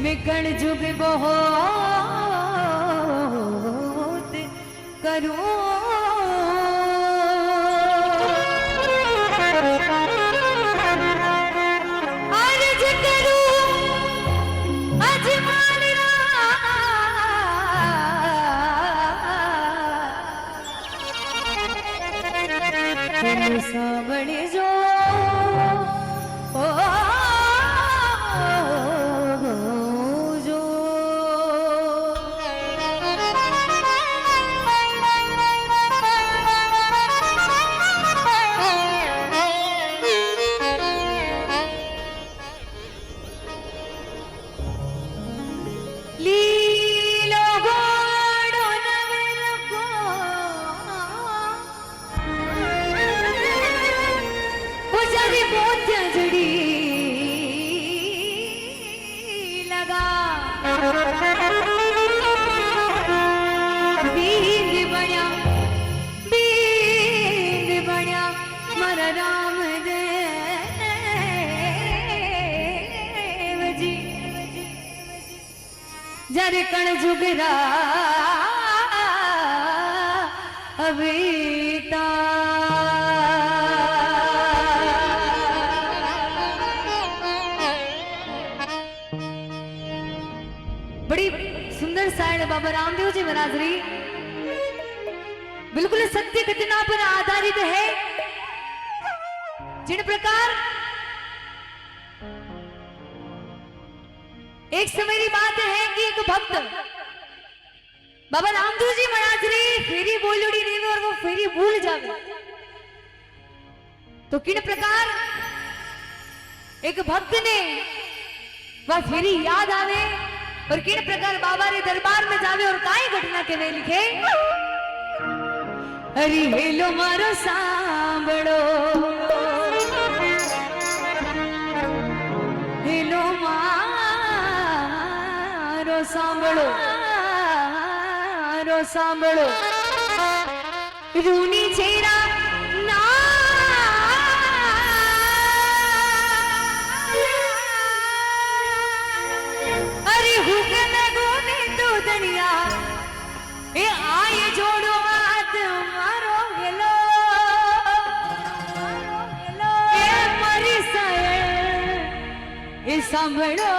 मिकण जुग बहुत करूं अर्ज करूं अजमानना सावड़ी जो जरे कण जुगरा अबीता बड़ी सुंदर साइड बाबा रामदेव जी बरादरी बिल्कुल सत्य घटना पर आधारित है। जिन प्रकार एक समय की बात है कि एक भक्त बाबा रामदेव जी महाराज री फेरी बोलड़ी देवे और वो फेरी भूल जावे तो किन प्रकार एक भक्त ने वह फेरी याद आवे और किन प्रकार बाबा रे दरबार में जावे और काई घटना के वे लिखे अरे हेलो मारो सांभळो हेलो सांभळो सांभळो रूनी चेहरा ना अरे हुक्म गोने तो दुनिया ए आए जोड़ो हाथ मारो हेलो ए मरी साए ए सांभळो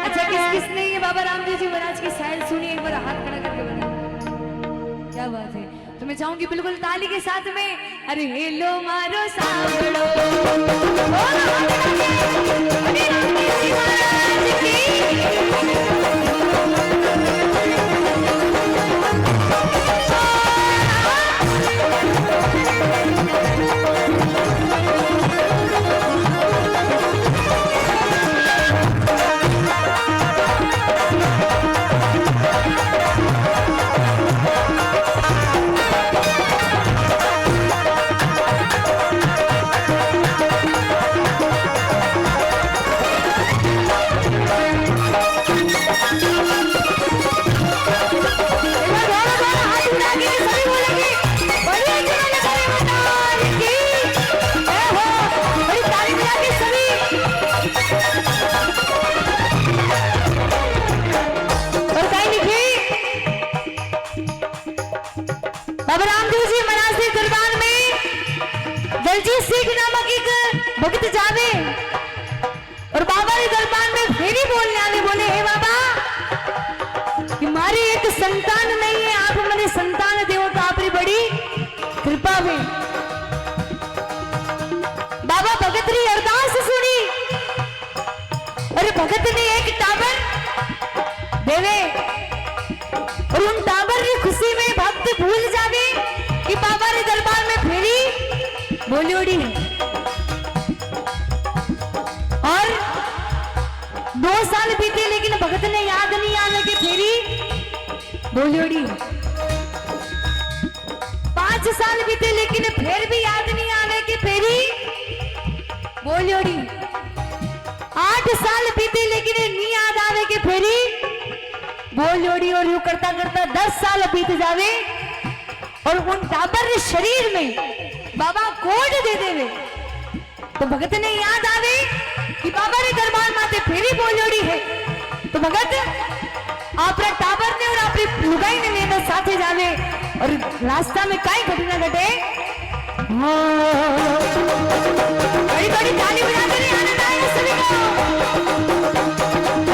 अच्छा किसने ये बाबा रामदेव जी महाराज की साइड सुनी एक बार हाथ खड़ा करके बताओ क्या बात है। तो मैं चाहूंगी बिल्कुल ताली के साथ में अरे हेलो मारो सावड़ो बोलो अरे रामदेव जी महाराज की बाबा रामदेव जी महाराज के दरबार में दलजीत सिंह नामक एक भक्त जावे और बाबा के दरबार में फेरी बोलने आवे बोले हे बाबा हमारी एक संतान नहीं है आप हमारे संतान देव तो आपकी बड़ी कृपा हुई बाबा भगत री अरदास सुनी अरे भगत ने एक टाबर देवे और उन टाबर की खुशी में भक्त भूल जावे कि बाबा रे दरबार में फेरी बोलियोड़ी है और 2 साल बीते लेकिन भगत ने याद नहीं आने की फेरी बोलियोड़ी है 5 साल बीते लेकिन फिर भी याद नहीं आने की फेरी बोलियोड़ी 8 साल बीते लेकिन नहीं याद आवे की फेरी बोलियोड़ी और यूं करता करता 10 साल बीत जावे और उन टाबर के शरीर में बाबा कोड दे देवे तो भगत ने याद आवे कि बाबा रे दरबार माते फेरी बोलियोड़ी है तो भगत आपरा टाबर ने और आपरी लुगाई ने लेने साथे जावे और रास्ता में काई घटना घटे बड़ी बड़ी ताली बजाते रहे आनंद आएगा सभी को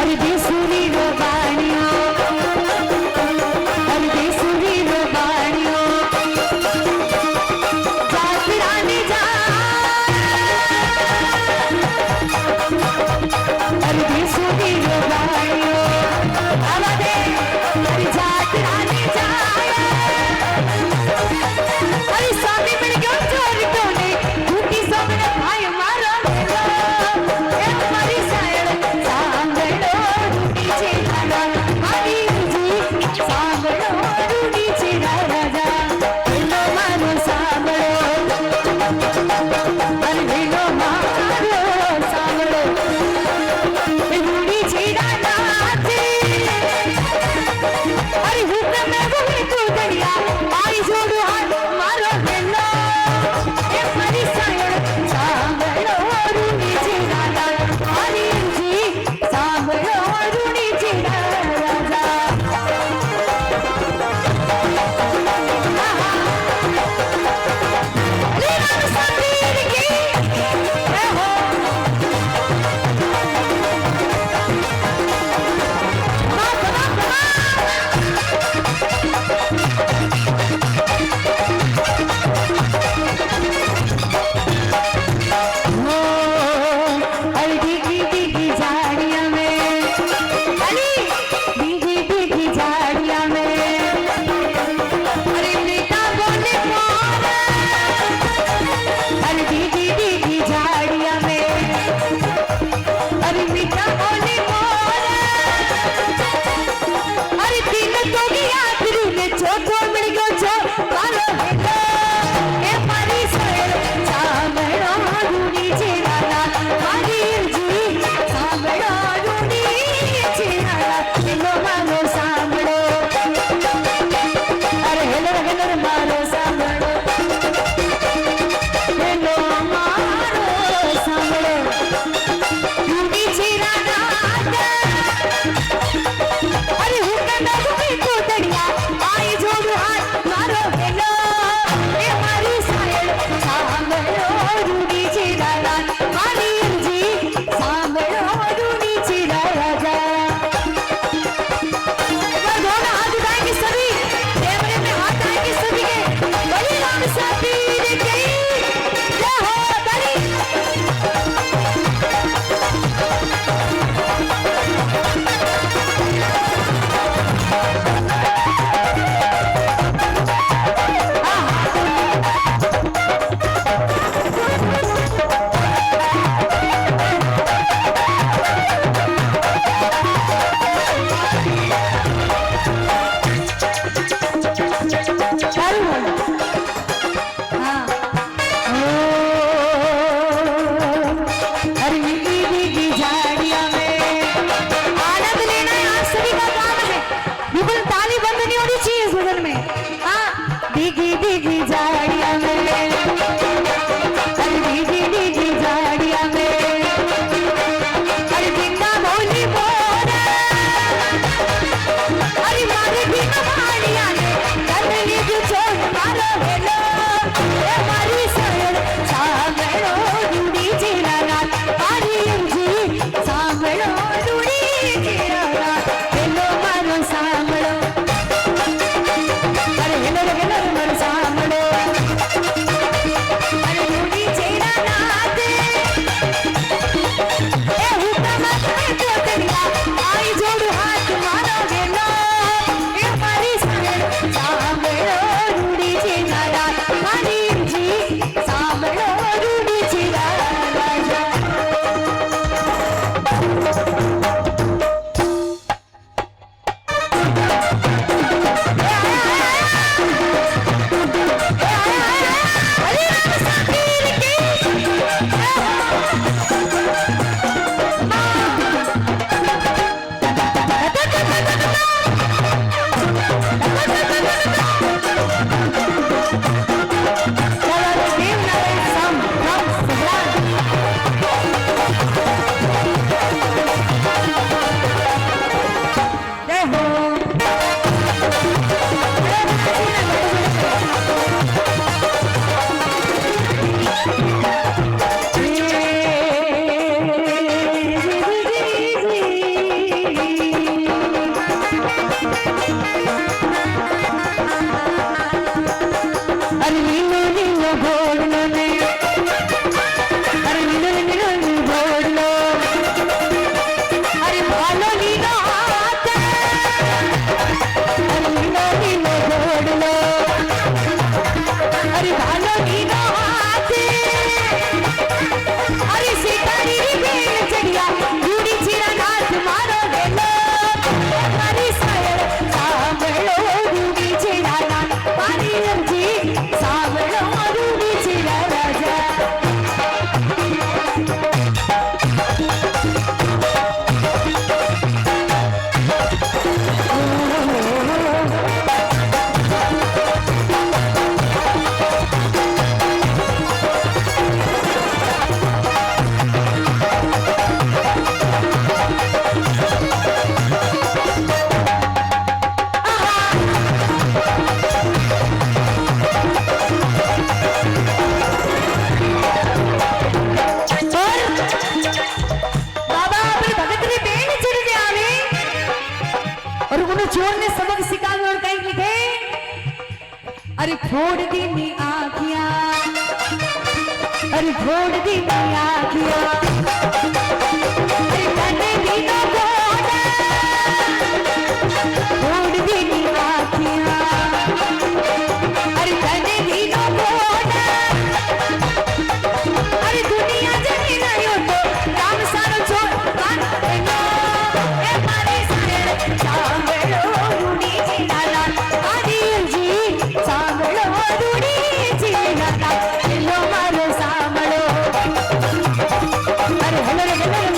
अरे बेसुरी रो बाणियों अरे बंद नहीं होनी चाहिए इस भजन में। हाँ, भीगी भीगी झाड़ियां में, अरे भीगी भीगी झाड़ियां में, अरे बिंदा बोली बोला, अरे मारे बिना माड़ियां ने कदली जो चोट मारो हेलो, ए मारी सर सांभळो रूडी जीरा रात, मारी जी सांभळो रूडी जीरा रात, हेलो मारो सांभळो, अरे हेलो हेलो मारो सांभळो, अरे रूडी जीरा रात, ए हुक्का मत में तो करिया, आई जोड़ू हाथ मारो हेलो, ए मारी सर सांभळो रूडी जीरा रात, मारी जी सांभळो रूडी जीरा राजा। हरे राम साबीर की जय हो। अरे नीलो नीलो घोड़लो ने, अरे नीलो नीलो घोड़लो, अरे भालो नीलो हाथ, अरे नीलो नीलो घोड़लो, अरे भालो नीलो हाथ, अरे सितारी री बेल चढ़िया रूड़ी जीरा नाथ मारो हेलो, मारी सायर सांभळो रूड़ी जीरा नाथ, मारी जी सांभळो रूड़ी जीरा राजा। बाबा अपने भगत ने बेन चढ़ के आवे और उन्होंने जोर ने सबक सिखावे और कहीं लिखे, अरे फोड़ दी नी आँखियाँ, अरे फोड़ दी नी आँखियाँ, अरे कने दी नो गोड़ा, फोड़ दी नी आँखियाँ, अरे कने दी नो गोड़ा, अरे दुनिया जनी नहीं हो तो राम सारो छोड़ कान हेलो, ए मारी सायर सांभळो रूड़ी जीरा रात, मारी जी सांभळो रूड़ी जीरा रात, हेलो मारो सांभळो, अरे हेलो रे हेलो रे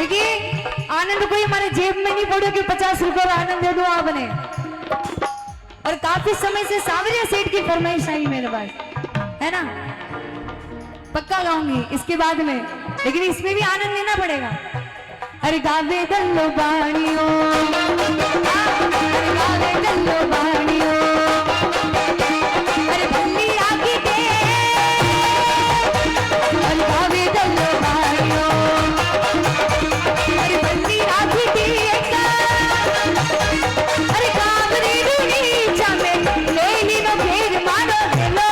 देखिए आनंद कोई हमारे जेब में नहीं पड़ो कि 50 रुपए का आनंद दे दो आपने। और काफी समय से सावरिया सेठ की फरमाइश आई मेरे पास, है ना, पक्का गाऊंगी इसके बाद में, लेकिन इसमें भी आनंद लेना पड़ेगा। अरे गावे दल्लो बाणियो, अरे गावे दल्लो बाणियो, अरे भल्ली आगी दे, अरे गावे दल्लो बाणियो, अरे भल्ली आगी दे, अरे कावरी रूनी चामे लेनी नो फेर मारो देलो,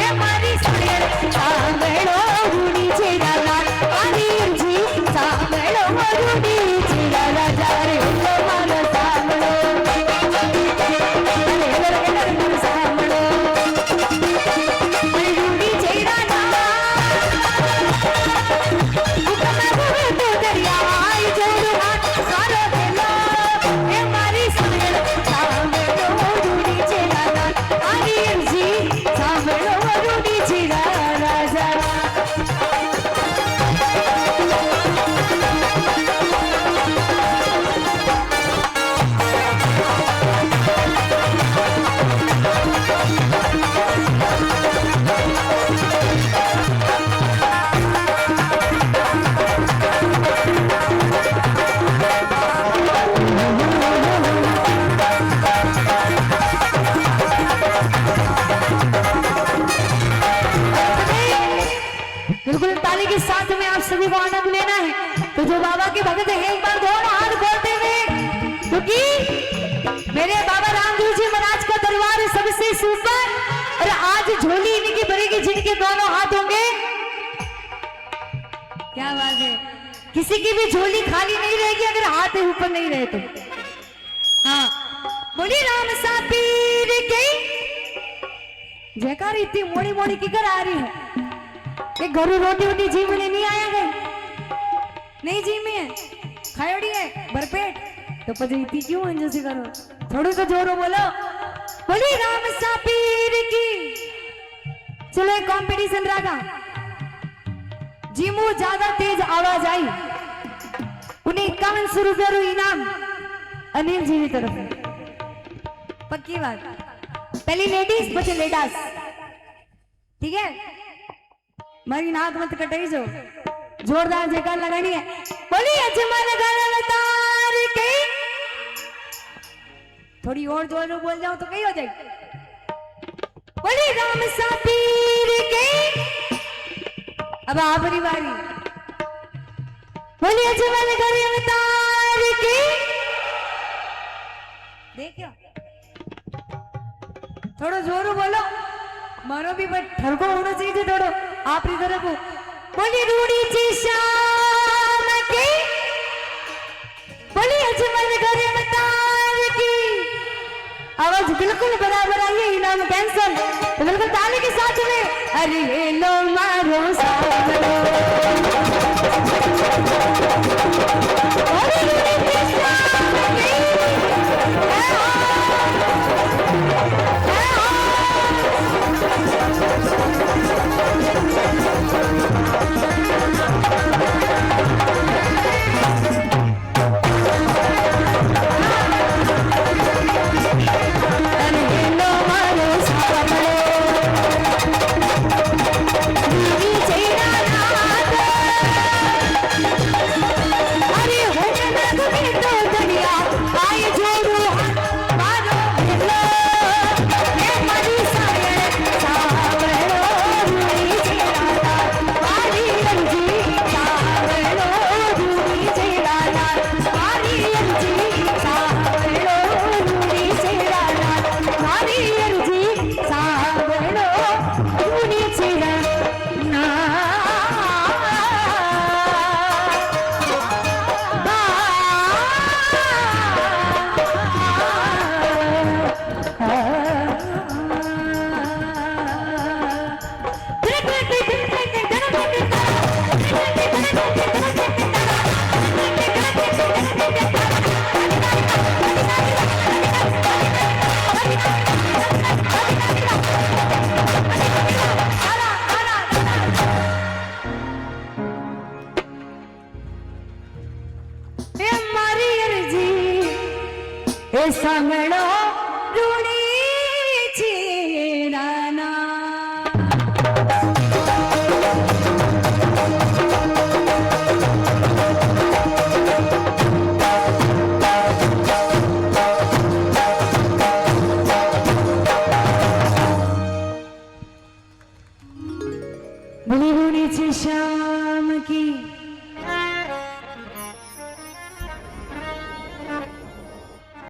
ए मारी सुनेर सावड़ो रूनी चेराला आनी जी सावड़ो रूनी चेराला जारे लो मारो सावड़ो, अरे लो सावड़ो, अरे रूनी चेराला उकमा गुवे तो दरिया आई जोड़ो हाथ सारो देलो, ए मारी सुनेर सावड़ो रूनी चेराला आनी जी सावड़ो रूनी चेराला जारा। बिल्कुल ताली के साथ में आप सभी को आनंद लेना है। तो जो बाबा के भक्त है एक बार दोनों हाथ खोलते हुए, क्योंकि मेरे बाबा रामदेव जी महाराज का दरबार है सबसे सुपर, और आज झोली इनकी भरेगी जिनके दोनों हाथ होंगे। क्या बात है, किसी की भी झोली खाली नहीं रहेगी अगर हाथ ऊपर नहीं रहे तो। हाँ बोली राम सा पीर के जयकार इतनी मोड़ी मोड़ी की कर आ रही है। एक घरू रोटी वोटी जी में नहीं आया गए, नहीं जी में खायोड़ी है भरपेट, तो पजरीती क्यों अंजो से करो, थोड़ी तो जोरो बोलो, बोली राम सा पीर की। चलो एक कंपटीशन रखा, जीमू ज्यादा तेज आवाज आई उन्हें 5100 रुपया रू इनाम अनिल जी की तरफ है, पक्की बात। पहली लेडीज बचे लेडास, ठीक है, मारी नाक मत कटाई जो, जोरदार जयकार लगानी है। बोली अजमल गल तार के, थोड़ी और जोर में बोल जाओ तो कहीं हो जाएगी। बोली राम सा पीर के, अब आपकी बारी। बोली अजमल गल तार के, देखियो थोड़ा जोर बोलो, मारो भी बट ठरको होना चाहिए थोड़ो आप इधर को। बोली रूड़ी ची शाम की, बोली अजमल घर मतार की, आवाज बिल्कुल बराबर आई है, इनाम कैंसल, तो बिल्कुल ताली के साथ में अरे लो मारो सावलो, बोली रूड़ी ची शाम की, એ સાંભળો રૂડી ચીરાના.